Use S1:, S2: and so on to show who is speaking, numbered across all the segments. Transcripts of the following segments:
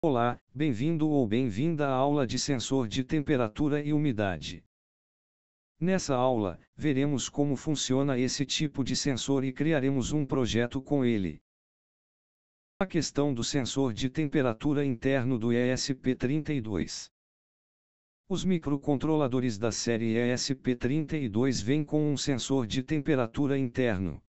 S1: Olá, bem-vindo ou bem-vinda à aula de sensor de temperatura e umidade. Nessa aula, veremos como funciona esse tipo de sensor e criaremos um projeto com ele. A questão do sensor de temperatura interno do ESP32. Os microcontroladores da série ESP32 vêm com um sensor de temperatura interno.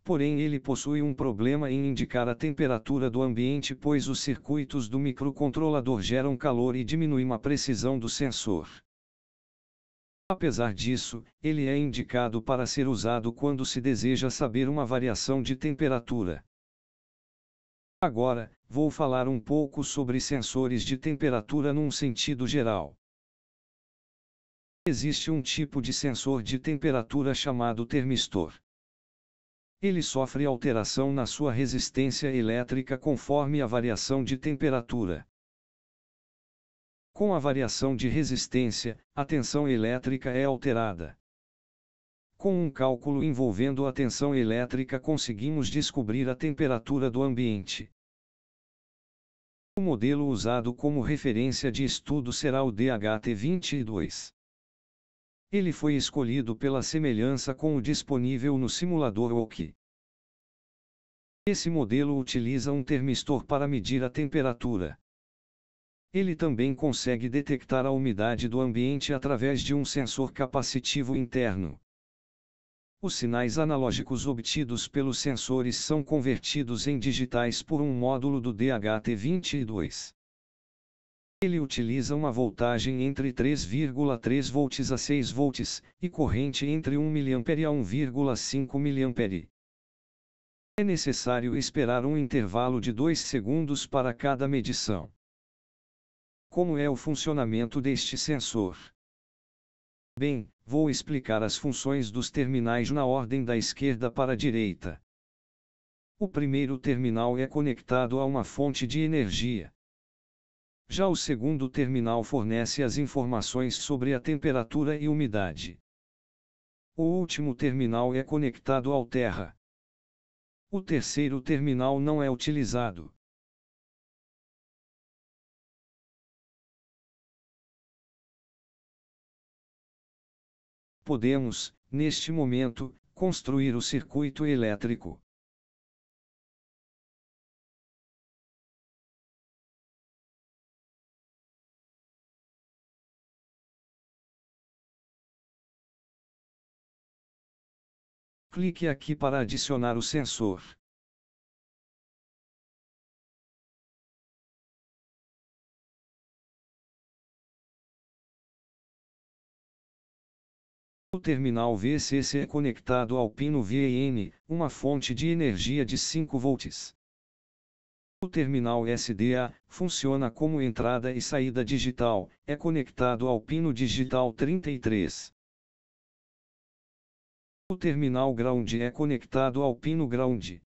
S1: Porém, ele possui um problema em indicar a temperatura do ambiente, pois os circuitos do microcontrolador geram calor e diminuem a precisão do sensor. Apesar disso, ele é indicado para ser usado quando se deseja saber uma variação de temperatura. Agora, vou falar um pouco sobre sensores de temperatura num sentido geral. Existe um tipo de sensor de temperatura chamado termistor. Ele sofre alteração na sua resistência elétrica conforme a variação de temperatura. Com a variação de resistência, a tensão elétrica é alterada. Com um cálculo envolvendo a tensão elétrica conseguimos descobrir a temperatura do ambiente. O modelo usado como referência de estudo será o DHT-22. Ele foi escolhido pela semelhança com o disponível no simulador OK. Esse modelo utiliza um termistor para medir a temperatura. Ele também consegue detectar a umidade do ambiente através de um sensor capacitivo interno. Os sinais analógicos obtidos pelos sensores são convertidos em digitais por um módulo do DHT-22. Ele utiliza uma voltagem entre 3,3 volts a 6 volts, e corrente entre 1 mA a 1,5 mA. É necessário esperar um intervalo de 2 segundos para cada medição. Como é o funcionamento deste sensor? Bem, vou explicar as funções dos terminais na ordem da esquerda para a direita. O primeiro terminal é conectado a uma fonte de energia. Já o segundo terminal fornece as informações sobre a temperatura e umidade. O último terminal é conectado ao terra. O terceiro terminal não é utilizado. Podemos, neste momento, construir o circuito elétrico. Clique aqui para adicionar o sensor. O terminal VCC é conectado ao pino VIN, uma fonte de energia de 5 volts. O terminal SDA funciona como entrada e saída digital, é conectado ao pino digital 33. O terminal Ground é conectado ao pino Ground.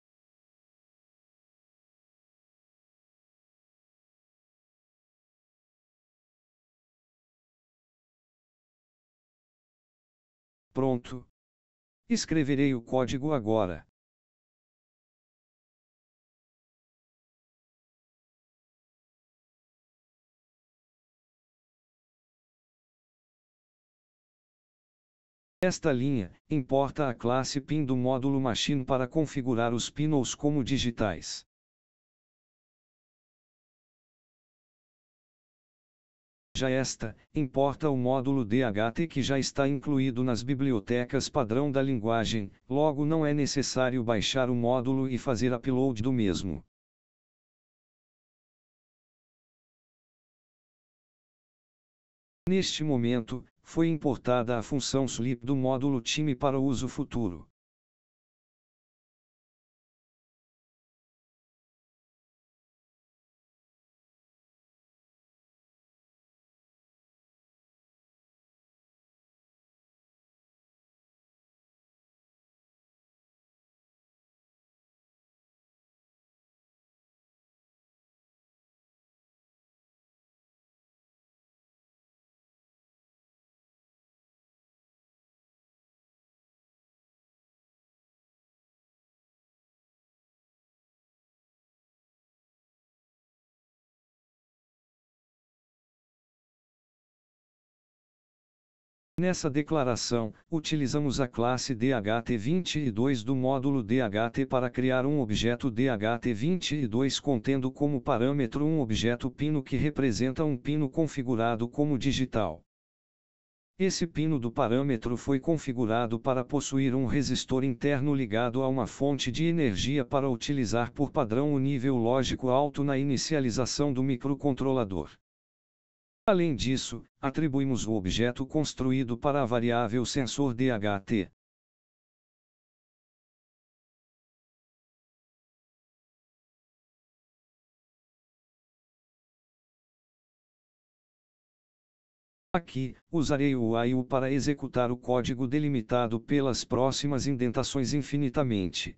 S1: Pronto. Escreverei o código agora. Esta linha importa a classe PIN do módulo Machine para configurar os pinos como digitais. Já esta importa o módulo DHT que já está incluído nas bibliotecas padrão da linguagem, logo não é necessário baixar o módulo e fazer upload do mesmo. Neste momento, foi importada a função sleep do módulo time para uso futuro. Nessa declaração, utilizamos a classe DHT22 do módulo DHT para criar um objeto DHT22 contendo como parâmetro um objeto pino que representa um pino configurado como digital. Esse pino do parâmetro foi configurado para possuir um resistor interno ligado a uma fonte de energia para utilizar por padrão o nível lógico alto na inicialização do microcontrolador. Além disso, atribuímos o objeto construído para a variável sensor DHT. Aqui, usarei o while para executar o código delimitado pelas próximas indentações infinitamente.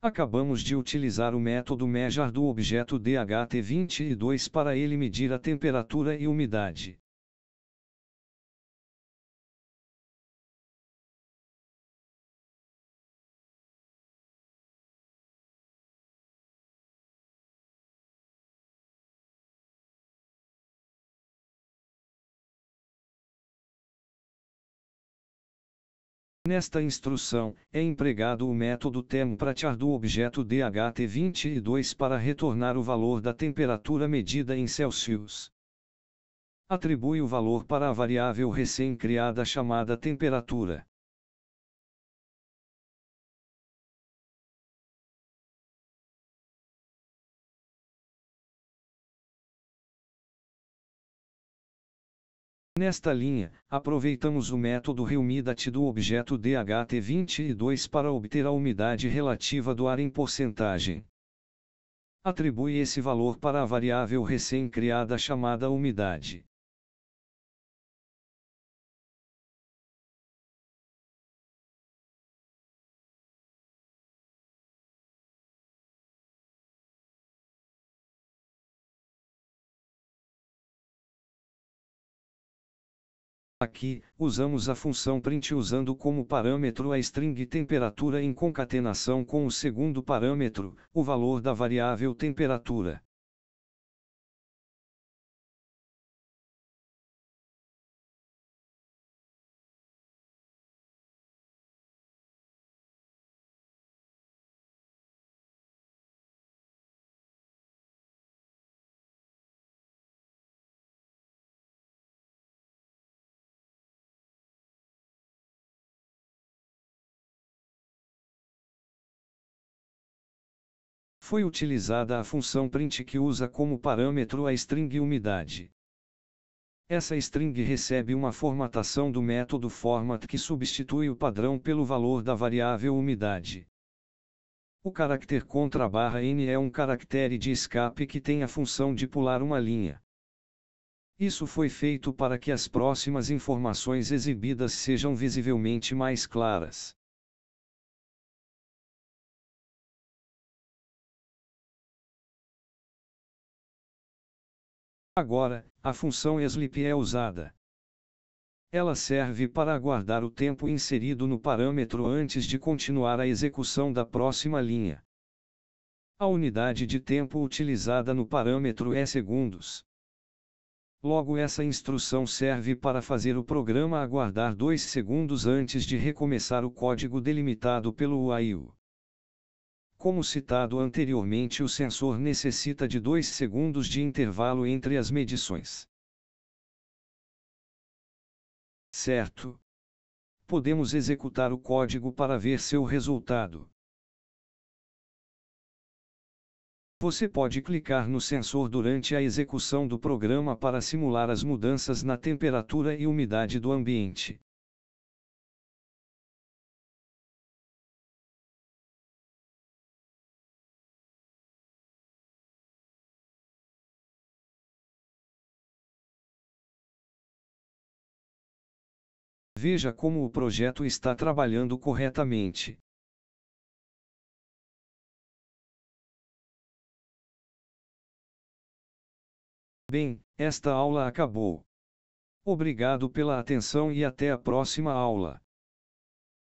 S1: Acabamos de utilizar o método measure do objeto DHT22 para ele medir a temperatura e umidade. Nesta instrução, é empregado o método temperature do objeto DHT22 para retornar o valor da temperatura medida em Celsius. Atribui o valor para a variável recém-criada chamada temperatura. Nesta linha, aproveitamos o método reUmidate do objeto DHT22 para obter a umidade relativa do ar em porcentagem. Atribui esse valor para a variável recém-criada chamada umidade. Aqui, usamos a função print usando como parâmetro a string temperatura em concatenação com o segundo parâmetro, o valor da variável temperatura. Foi utilizada a função print que usa como parâmetro a string umidade. Essa string recebe uma formatação do método format que substitui o padrão pelo valor da variável umidade. O caractere *n é um caractere de escape que tem a função de pular uma linha. Isso foi feito para que as próximas informações exibidas sejam visivelmente mais claras. Agora, a função sleep é usada. Ela serve para aguardar o tempo inserido no parâmetro antes de continuar a execução da próxima linha. A unidade de tempo utilizada no parâmetro é segundos. Logo, essa instrução serve para fazer o programa aguardar 2 segundos antes de recomeçar o código delimitado pelo while. Como citado anteriormente, o sensor necessita de 2 segundos de intervalo entre as medições. Certo. Podemos executar o código para ver seu resultado. Você pode clicar no sensor durante a execução do programa para simular as mudanças na temperatura e umidade do ambiente. Veja como o projeto está trabalhando corretamente. Bem, esta aula acabou. Obrigado pela atenção e até a próxima aula.